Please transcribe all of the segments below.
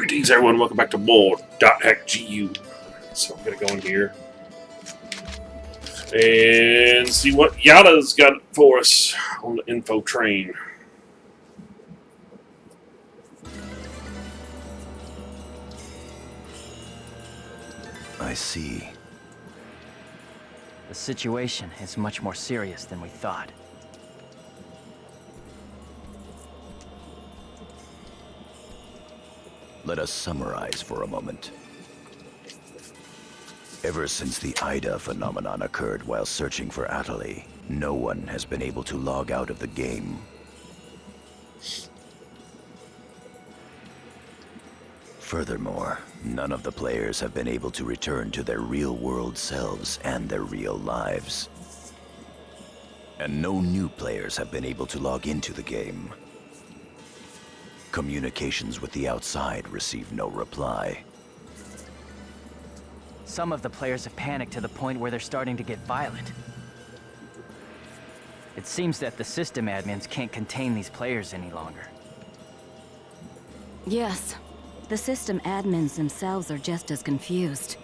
Greetings everyone, welcome back to more .hackgu. So I'm gonna go in here and see what Yada's got for us on the info train. I see. The situation is much more serious than we thought. Let us summarize for a moment. Ever since the Ida phenomenon occurred while searching for Atali, no one has been able to log out of the game. Furthermore, none of the players have been able to return to their real-world selves and their real lives. And no new players have been able to log into the game. Communications with the outside receive no reply. Some of the players have panicked to the point where they're starting to get violent. It seems that the system admins can't contain these players any longer. Yes, the system admins themselves are just as confused.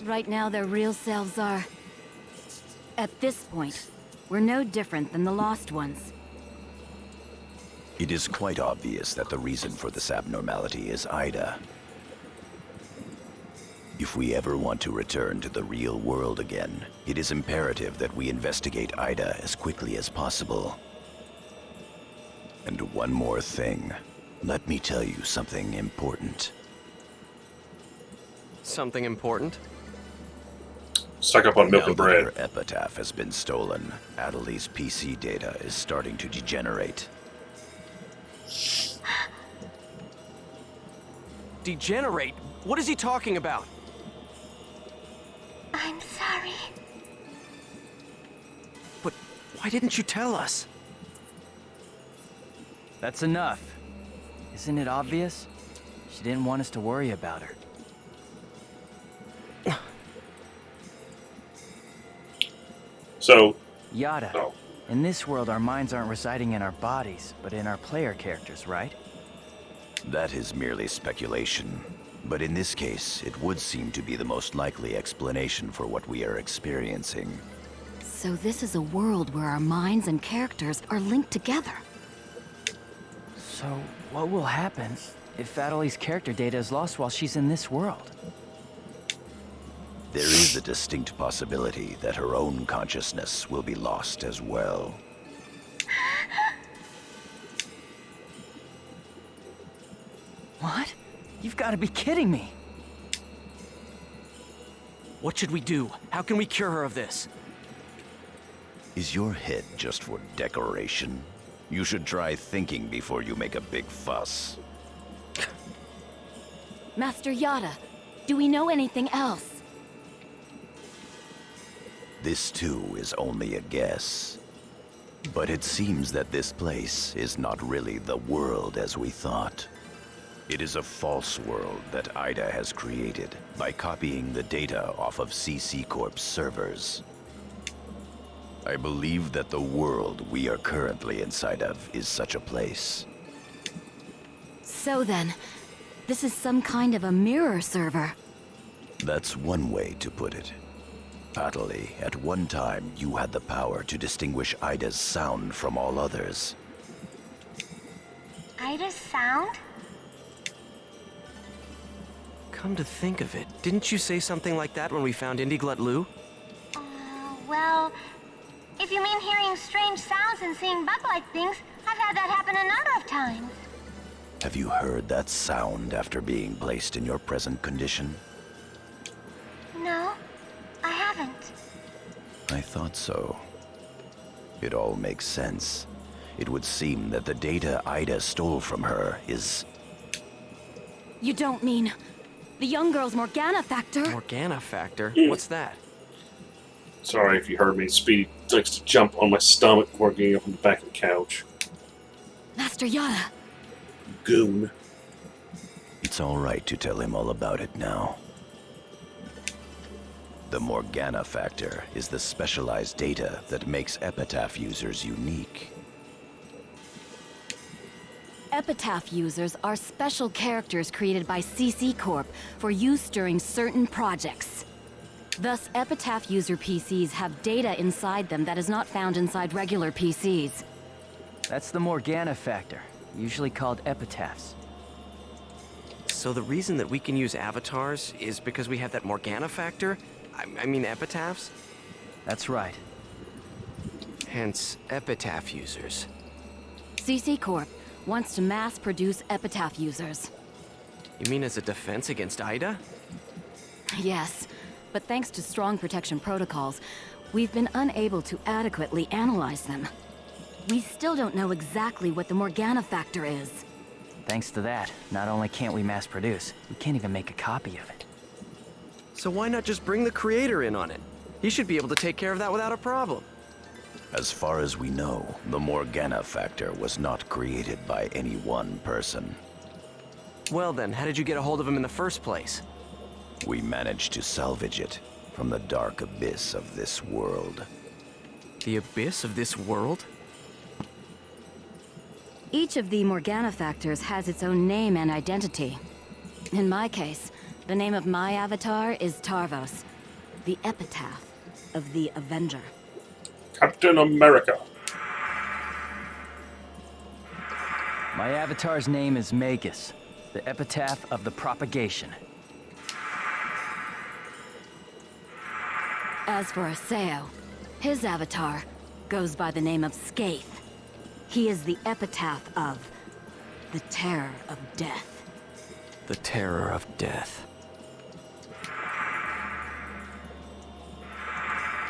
Right now, their real selves are... At this point, we're no different than the lost ones. It is quite obvious that the reason for this abnormality is Ida. If we ever want to return to the real world again, it is imperative that we investigate Ida as quickly as possible. And one more thing. Let me tell you something important. Something important? Stuck up on milk Now and that bread. her epitaph has been stolen, Atali's PC data is starting to degenerate. Degenerate? What is he talking about? I'm sorry. But why didn't you tell us? That's enough. Isn't it obvious? She didn't want us to worry about her. So, Yada, oh, in this world our minds aren't residing in our bodies, but in our player characters, right? That is merely speculation. But in this case, it would seem to be the most likely explanation for what we are experiencing. So this is a world where our minds and characters are linked together. So, what will happen if Atali's character data is lost while she's in this world? There is a distinct possibility that her own consciousness will be lost as well. What? You've got to be kidding me! What should we do? How can we cure her of this? Is your head just for decoration? You should try thinking before you make a big fuss. Master Yada, do we know anything else? This too is only a guess. But it seems that this place is not really the world as we thought. It is a false world that Ida has created by copying the data off of CC Corp's servers. I believe that the world we are currently inside of is such a place. So then, this is some kind of a mirror server. That's one way to put it. Atali, at one time you had the power to distinguish Ida's sound from all others. Ida's sound? Come to think of it, didn't you say something like that when we found Indiglut Lu? Well, if you mean hearing strange sounds and seeing bug-like things, I've had that happen a number of times. Have you heard that sound after being placed in your present condition? No, I haven't. I thought so. It all makes sense. It would seem that the data Ida stole from her is... You don't mean the young girl's Morgana factor? Morgana factor? What's that? sorry if you heard me. Speedy likes to jump on my stomach before getting up on the back of the couch. Master Yada. Goon. It's all right to tell him all about it now. The Morgana factor is the specialized data that makes Epitaph users unique. Epitaph users are special characters created by CC Corp for use during certain projects. Thus, Epitaph user PCs have data inside them that is not found inside regular PCs. That's the Morgana factor, usually called epitaphs. So the reason that we can use avatars is because we have that Morgana factor? I mean epitaphs? That's right. Hence, epitaph users. CC Corp wants to mass produce Epitaph users. You mean as a defense against Ida? Yes, but thanks to strong protection protocols, we've been unable to adequately analyze them. We still don't know exactly what the Morgana factor is. Thanks to that, not only can't we mass produce, we can't even make a copy of it. So why not just bring the creator in on it? He should be able to take care of that without a problem. As far as we know, the Morgana factor was not created by any one person. Well then, how did you get a hold of him in the first place? We managed to salvage it from the dark abyss of this world. The abyss of this world? Each of the Morgana factors has its own name and identity. In my case, the name of my avatar is Tarvos, the epitaph of the Avenger. Captain America. My avatar's name is Magus, the epitaph of the propagation. As for Aseo, his avatar goes by the name of Skaith. He is the epitaph of the terror of death. The terror of death.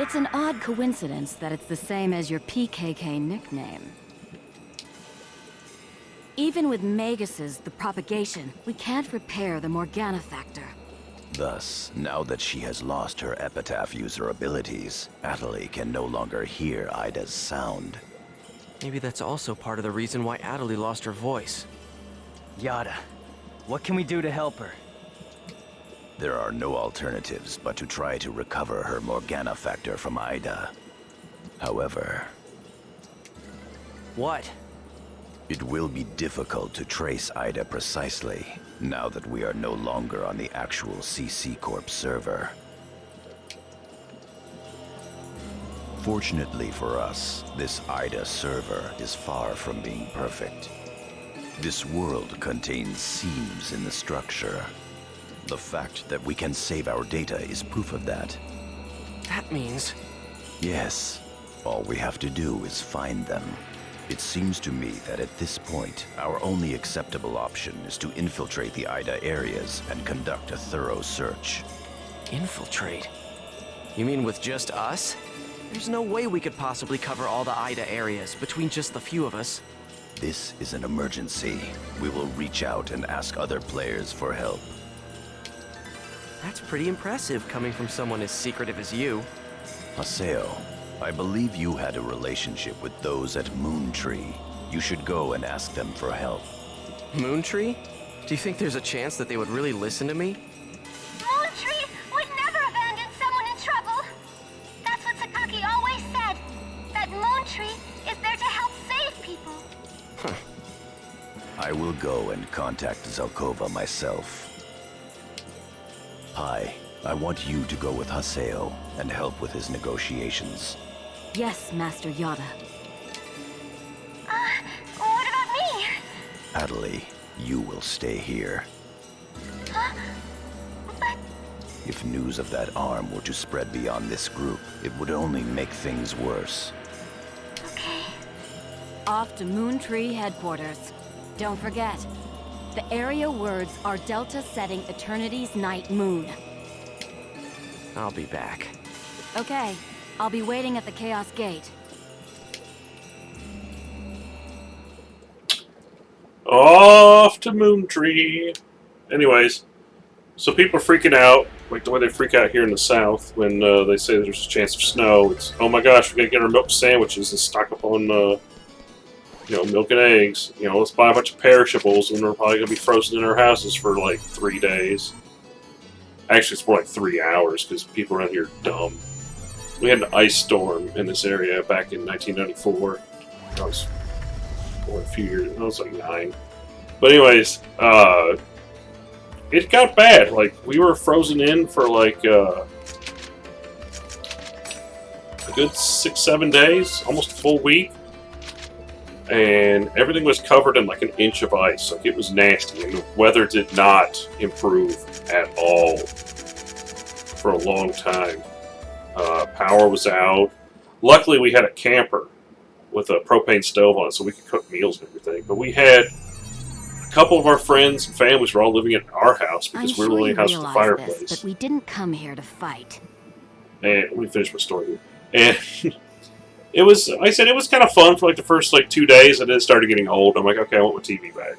It's an odd coincidence that it's the same as your PKK nickname. Even with Magus's The Propagation, we can't repair the Morgana factor. Thus, now that she has lost her epitaph user abilities, Atali can no longer hear Ida's sound. Maybe that's also part of the reason why Atali lost her voice. Yada, what can we do to help her? There are no alternatives but to try to recover her Morgana factor from Ida. However, What? it will be difficult to trace Ida precisely, now that we are no longer on the actual CC Corp server. Fortunately for us, this Ida server is far from being perfect. This world contains seams in the structure. The fact that we can save our data is proof of that. That means... Yes, all we have to do is find them. It seems to me that at this point, our only acceptable option is to infiltrate the Ida areas and conduct a thorough search. Infiltrate? You mean with just us? There's no way we could possibly cover all the Ida areas between just the few of us. This is an emergency. We will reach out and ask other players for help. That's pretty impressive coming from someone as secretive as you. Haseo, I believe you had a relationship with those at Moontree. You should go and ask them for help. Moontree? Do you think there's a chance that they would really listen to me? Moontree would never abandon someone in trouble. That's what Sakaki always said. That Moontree is there to help save people. I will go and contact Zelkova myself. Pi, I want you to go with Haseo and help with his negotiations. Yes, Master Yada. What about me? Atali, you will stay here. But If news of that arm were to spread beyond this group, it would only make things worse. okay. Off to Moontree headquarters. Don't forget, the area words are Delta setting Eternity's night moon. I'll be back. Okay, I'll be waiting at the Chaos Gate. Off to Moontree. Anyways, so people are freaking out, like the way they freak out here in the South when they say there's a chance of snow. It's, oh my gosh, we gotta get our milk sandwiches and stock up on, milk and eggs. Let's buy a bunch of perishables, and we're probably gonna be frozen in our houses for like 3 days. Actually, it's more like 3 hours because people around here are dumb. We had an ice storm in this area back in 1994. I was a few years. I was like 9. But anyways, it got bad. Like, we were frozen in for like a good 6-7 days, almost a full week. And everything was covered in like an inch of ice. Like, it was nasty, and the weather did not improve at all for a long time. Power was out. Luckily, we had a camper with a propane stove on it, so we could cook meals and everything. But we had a couple of our friends and families were all living at our house because we were the only house with a fireplace. This, but we didn't come here to fight. And let me finish my story. And it was, like I said, it was kind of fun for like the first like 2 days, and then it started getting old. I'm like, okay, I want my TV back.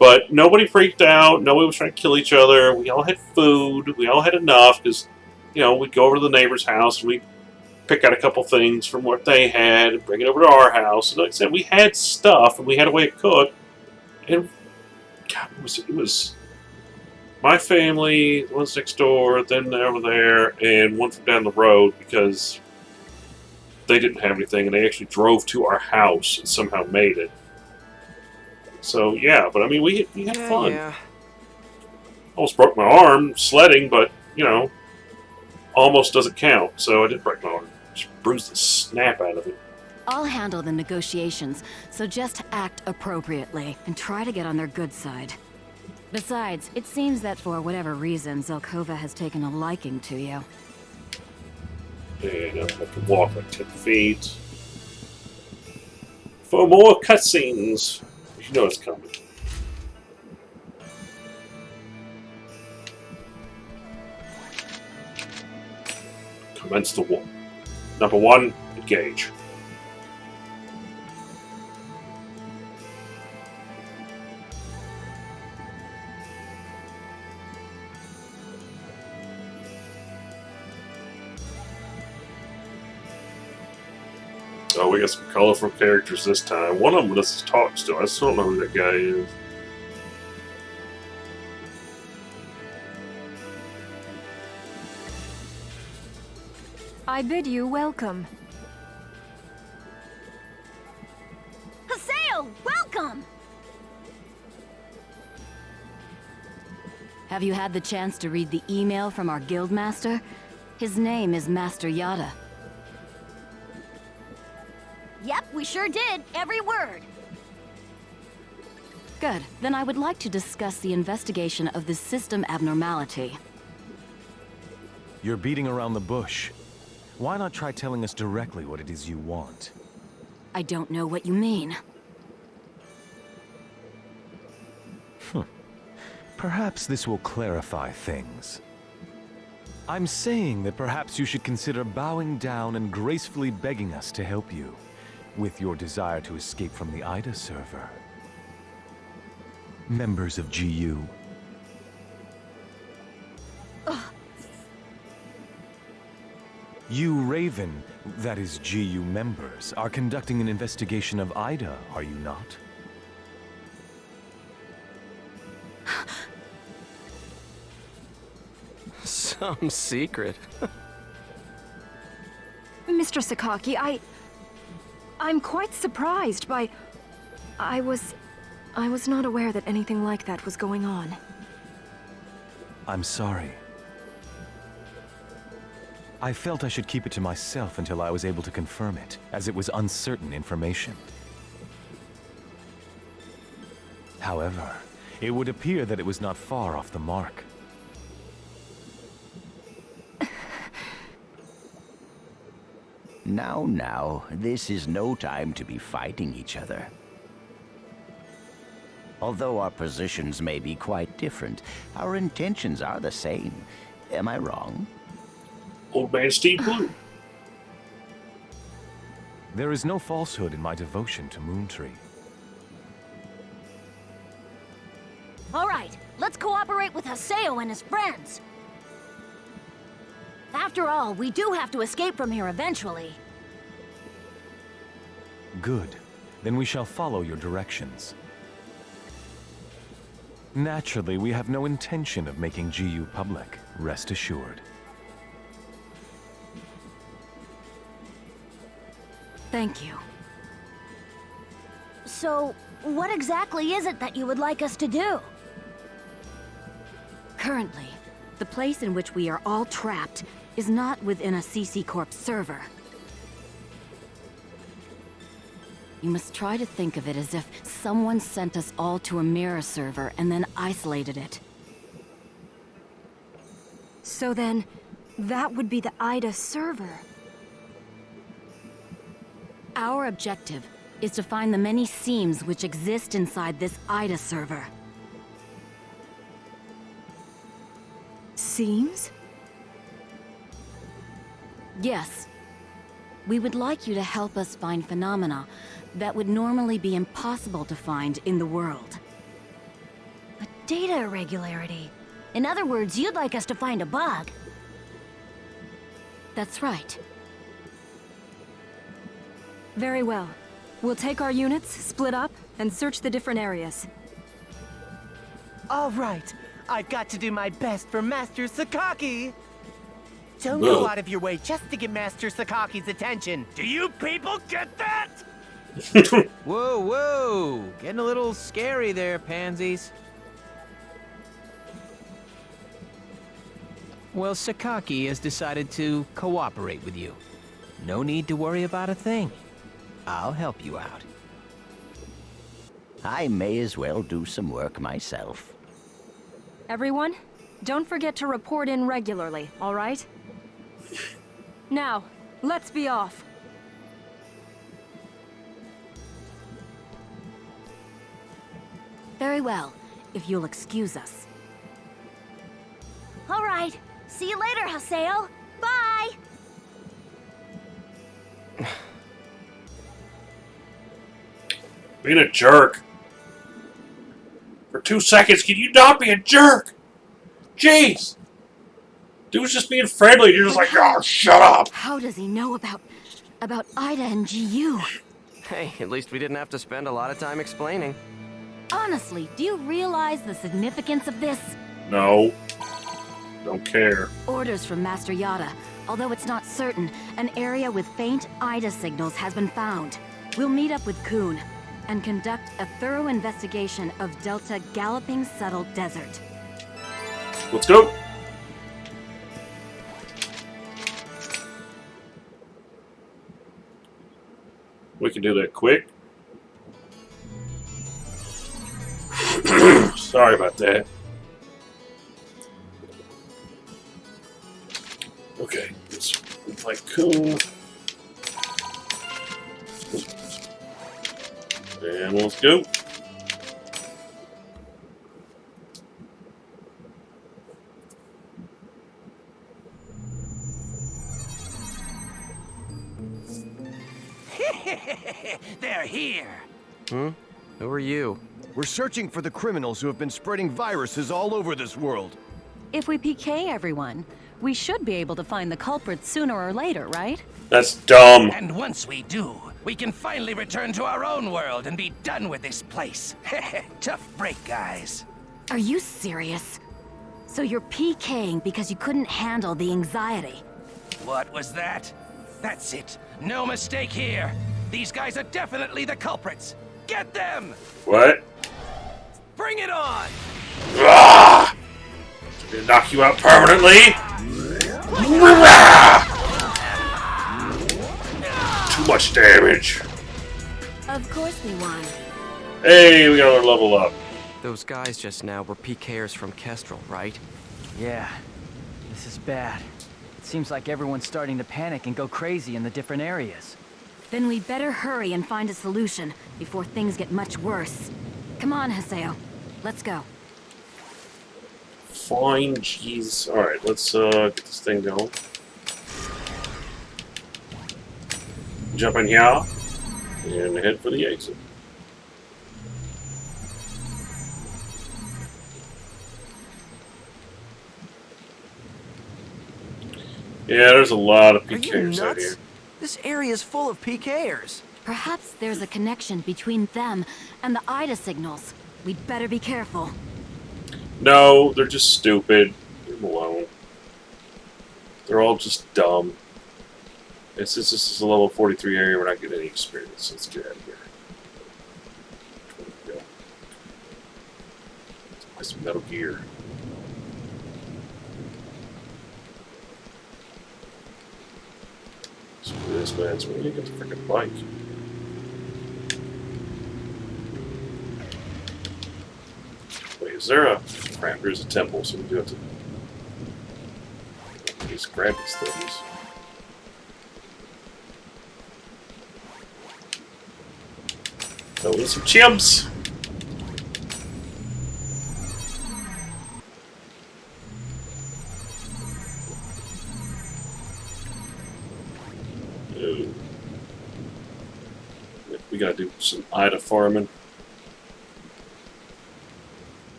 But nobody freaked out. Nobody was trying to kill each other. We all had food. We all had enough because, you know, we'd go over to the neighbor's house and we'd pick out a couple things from what they had and bring it over to our house. And like I said, we had stuff and we had a way to cook. And God, it was my family, the ones next door, then over there, and one from down the road because they didn't have anything, and they actually drove to our house and somehow made it. So yeah, but I mean, we had fun. Yeah. Almost broke my arm sledding, but you know, almost doesn't count. So I did break my arm. Just bruised the snap out of it. I'll handle the negotiations, so just act appropriately and try to get on their good side. Besides, it seems that for whatever reason, Zelkova has taken a liking to you. And I can walk like 10 feet. For more cutscenes. You know it's coming. Commence the war. Number 1, engage. Oh, we got some colorful characters this time. One of them just talks to us. I just don't know who that guy is. I bid you welcome. Haseo, welcome! Have you had the chance to read the email from our guildmaster? His name is Master Yada. Yep, we sure did. Every word. Good. Then I would like to discuss the investigation of this system abnormality. You're beating around the bush. Why not try telling us directly what it is you want? I don't know what you mean. Perhaps this will clarify things. I'm saying that perhaps you should consider bowing down and gracefully begging us to help you with your desire to escape from the Ida server. Members of GU. You Raven, that is GU members, are conducting an investigation of Ida, are you not? Some secret. Mr. Sakaki, I'm quite surprised by... I was not aware that anything like that was going on. I'm sorry. I felt I should keep it to myself until I was able to confirm it, as it was uncertain information. However, it would appear that it was not far off the mark. Now, this is no time to be fighting each other. Although our positions may be quite different, our intentions are the same. Am I wrong? Old man Steve Blue. There is no falsehood in my devotion to Moontree. All right, let's cooperate with Haseo and his friends. After all, we do have to escape from here eventually. Good. Then we shall follow your directions. Naturally, we have no intention of making GU public, rest assured. Thank you. So, what exactly is it that you would like us to do? Currently, the place in which we are all trapped is not within a CC Corp server. You must try to think of it as if someone sent us all to a mirror server and then isolated it. So then, that would be the IDA server. Our objective is to find the many seams which exist inside this IDA server. Seems? Yes. We would like you to help us find phenomena that would normally be impossible to find in the world. A data irregularity. In other words, you'd like us to find a bug. That's right. Very well. We'll take our units, split up, and search the different areas. All right, I've got to do my best for Master Sakaki. Don't go out of your way just to get Master Sakaki's attention. Do you people get that? Whoa, whoa! Getting a little scary there, pansies. Well, Sakaki has decided to cooperate with you. No need to worry about a thing. I'll help you out. I may as well do some work myself. Everyone, don't forget to report in regularly, all right? Now, let's be off. Very well, if you'll excuse us. All right. See you later, Haseo. Bye! Being a jerk. For 2 seconds, can you not be a jerk? Jeez! Dude's just being friendly, you're just like, oh, shut up! How does he know about Ida and GU? Hey, at least we didn't have to spend a lot of time explaining. Honestly, do you realize the significance of this? No. Don't care. Orders from Master Yada. Although it's not certain, an area with faint Ida signals has been found. We'll meet up with Kuhn and conduct a thorough investigation of Delta Galloping Settled Desert. Let's go! We can do that quick. Sorry about that. Okay, let's play Coon. And let's go. They're here. Hmm? Who are you? We're searching for the criminals who have been spreading viruses all over this world. If we PK everyone, we should be able to find the culprits sooner or later, right? That's dumb. And once we do, we can finally return to our own world and be done with this place. Tough break, guys. Are you serious? So you're PKing because you couldn't handle the anxiety? What was that? That's it. No mistake here. These guys are definitely the culprits. Get them! What? Bring it on! Ah! Gonna knock you out permanently. Too much damage. Of course we won. Hey, we got our level up. Those guys just now were PKers from Kestrel, right? Yeah, this is bad. It seems like everyone's starting to panic and go crazy in the different areas. Then we'd better hurry and find a solution before things get much worse. Come on, Haseo. Let's go. Fine, jeez. Alright, let's get this thing going. Jump in here and head for the exit. Yeah, there's a lot of Are you PKers out nuts? here. This area is full of PKers. Perhaps there's a connection between them and the Ida signals. We'd better be careful. No, they're just stupid. Leave them alone. They're all just dumb. Since this is a level 43 area, we're not getting any experience. Let's get out of here. That's Metal Gear. So this man's when you get the freaking bike. Wait, is there a crap? There's a temple, so we do have to just grab these things. Throw in some chimps! Ooh. We gotta do some Ida farming.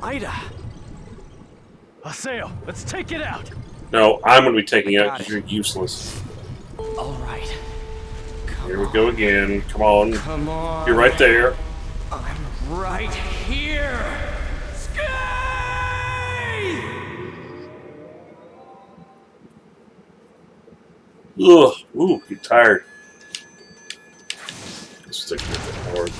Ida! Aseo, let's take it out! No, I'm gonna be taking it out because you're useless. Alright. Here we go again. Come on. Come on. You're right there. I'm right here. Sky! Ugh. Ooh, you're tired. Let's take it a bit hard.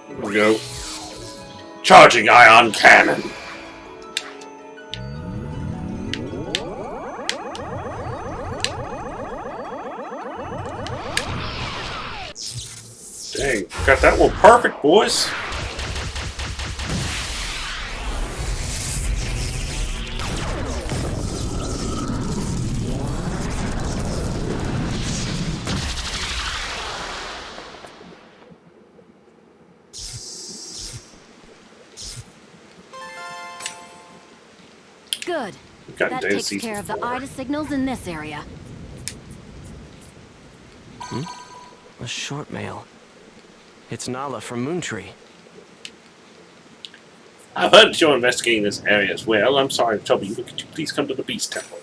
Here we go. Charging ion cannon. Dang, got that one perfect, boys. Good. Got That data takes season care of the 4. Ida signals in this area. A short mail. It's Nala from Moontree. I've heard that you're investigating this area as well. I'm sorry to trouble you, but could you please come to the Beast Temple?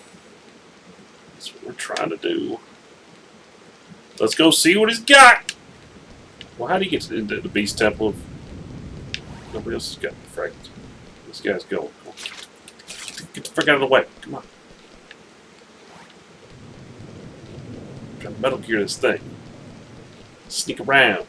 That's what we're trying to do. Let's go see what he's got! Well, how do you get into the Beast Temple if nobody else has got fragments? This guy's going. Get the frick out of the way. Come on. I'm trying to Metal Gear this thing. Sneak around.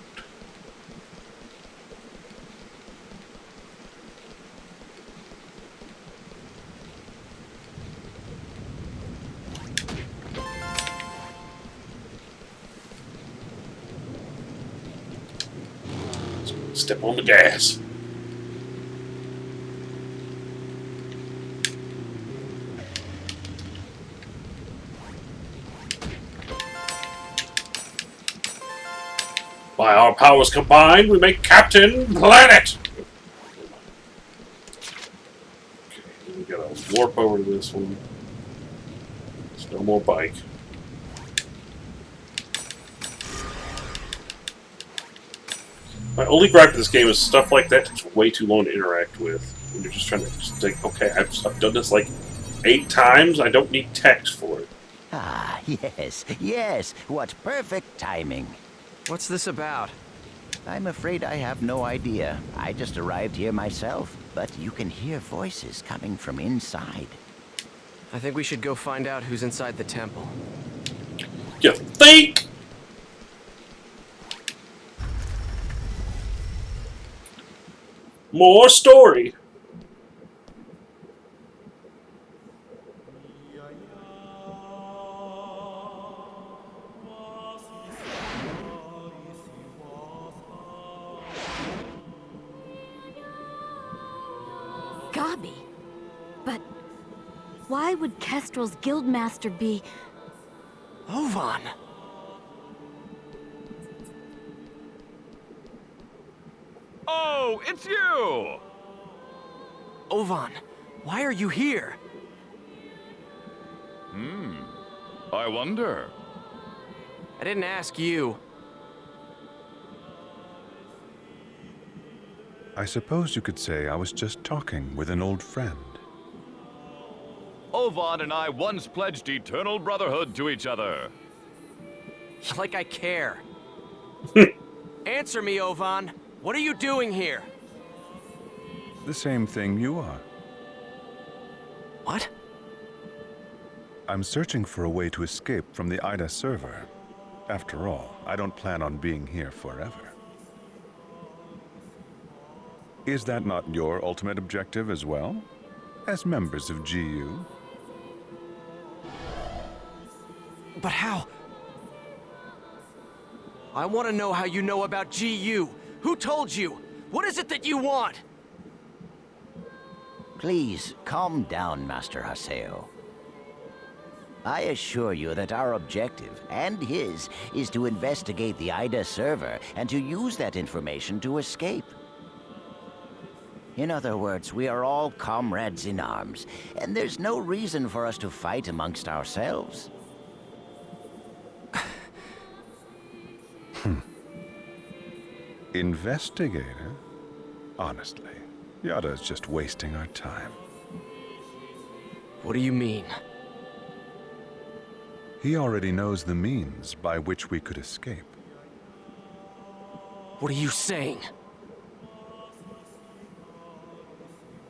Step on the gas. By our powers combined, we make Captain Planet! Okay, we gotta warp over to this one. There's no more bike. My only gripe with this game is stuff like that takes way too long to interact with. When you're just trying to just think, okay, I've done this like 8 times, I don't need text for it. Ah, yes, what perfect timing. What's this about? I'm afraid I have no idea. I just arrived here myself, but you can hear voices coming from inside. I think we should go find out who's inside the temple. You think? More story. Gabi. But why would Kestrel's guildmaster be... Ovan! Oh, it's you! Ovan, why are you here? I wonder. I didn't ask you. I suppose you could say I was just talking with an old friend. Ovan and I once pledged eternal brotherhood to each other. Like I care. Answer me, Ovan. What are you doing here? The same thing you are. What? I'm searching for a way to escape from the IDA server. After all, I don't plan on being here forever. Is that not your ultimate objective as well? As members of GU? But how? I want to know how you know about GU. Who told you? What is it that you want? Please, calm down, Master Haseo. I assure you that our objective, and his, is to investigate the IDA server and to use that information to escape. In other words, we are all comrades in arms, and there's no reason for us to fight amongst ourselves. Investigator? Honestly, Yada's just wasting our time. What do you mean? He already knows the means by which we could escape. What are you saying?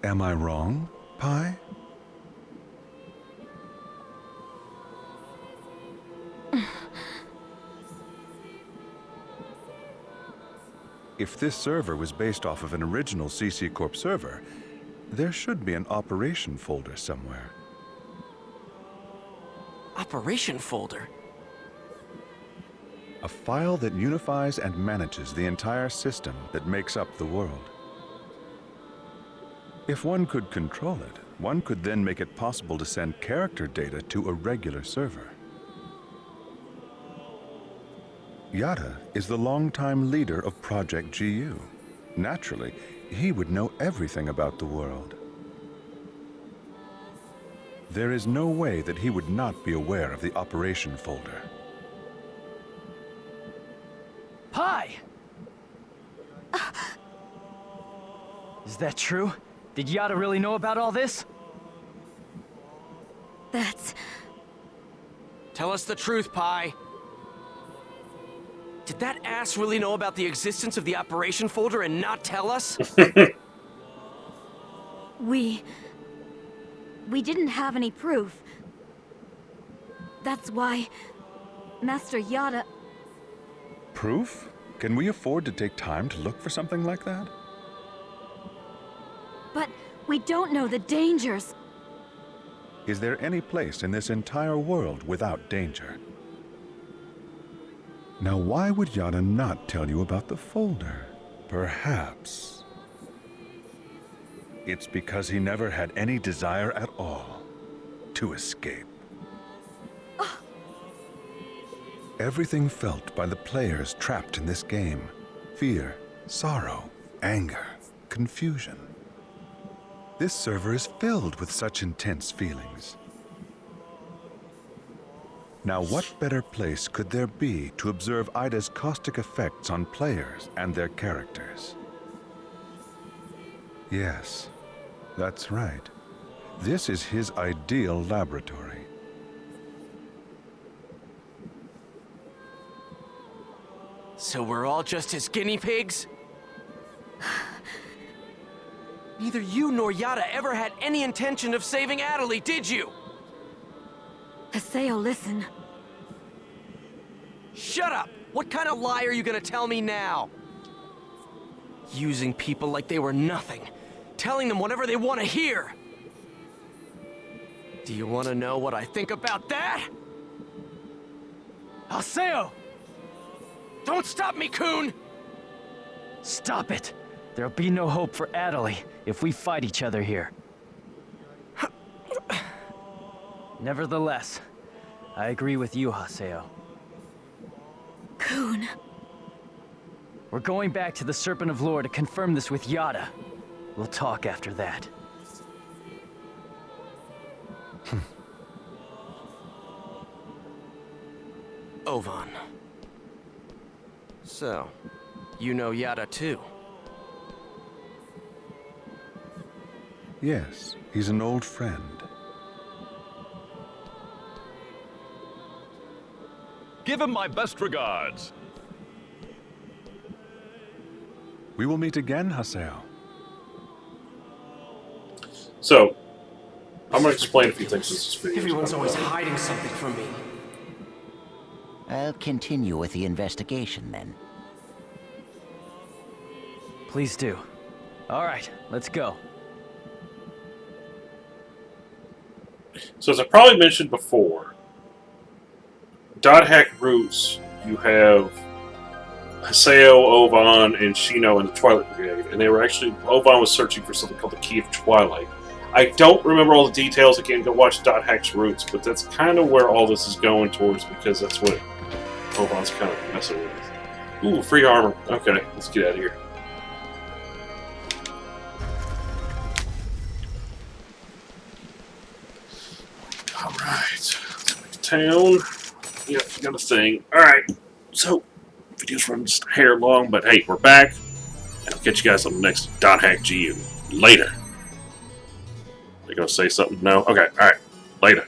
Am I wrong, Pi? If this server was based off of an original CC Corp server, there should be an operation folder somewhere. Operation folder? A file that unifies and manages the entire system that makes up the world. If one could control it, one could then make it possible to send character data to a regular server. Yada is the longtime leader of Project GU. Naturally, he would know everything about the world. There is no way that he would not be aware of the operation folder. Pi! Is that true? Did Yada really know about all this? That's... Tell us the truth, Pi. Did that ass really know about the existence of the operation folder and not tell us? We didn't have any proof. That's why Master Yada... Proof? Can we afford to take time to look for something like that? But we don't know the dangers. Is there any place in this entire world without danger? Now, why would Yada not tell you about the folder? Perhaps it's because he never had any desire at all to escape. Everything felt by the players trapped in this game: fear, sorrow, anger, confusion. This server is filled with such intense feelings. Now, what better place could there be to observe IDA's caustic effects on players and their characters? Yes, that's right. This is his ideal laboratory. So we're all just his guinea pigs? Neither you nor Yada ever had any intention of saving Adelie, did you? Haseo, listen. Shut up! What kind of lie are you gonna tell me now? Using people like they were nothing. Telling them whatever they want to hear. Do you want to know what I think about that? Haseo! Don't stop me, Coon! Stop it! There'll be no hope for Adelie if we fight each other here. Nevertheless, I agree with you, Haseo. Coon. We're going back to the Serpent of Lore to confirm this with Yada. We'll talk after that. Ovan. So, you know Yada too? Yes, he's an old friend. Give him my best regards. We will meet again, Haseo. So, I'm going to explain a few things in this video. Everyone's always hiding something from me. I'll continue with the investigation then. Please do. All right, let's go. So, as I probably mentioned before, Dot Hack roots, you have Haseo, Ovan, and Shino in the Twilight Brigade, and they were actually, Ovan was searching for something called the Key of Twilight. I don't remember all the details, again, go watch Dot Hack's roots, but that's kind of where all this is going towards, because that's what Ovan's kind of messing with. Ooh, free armor. Okay, let's get out of here. Alright, town. Yep, got a thing. Alright, so, video's running just a hair long, but hey, we're back. And I'll catch you guys on the next Dot Hack GU. Later. They're gonna say something? No? Okay, alright. Later.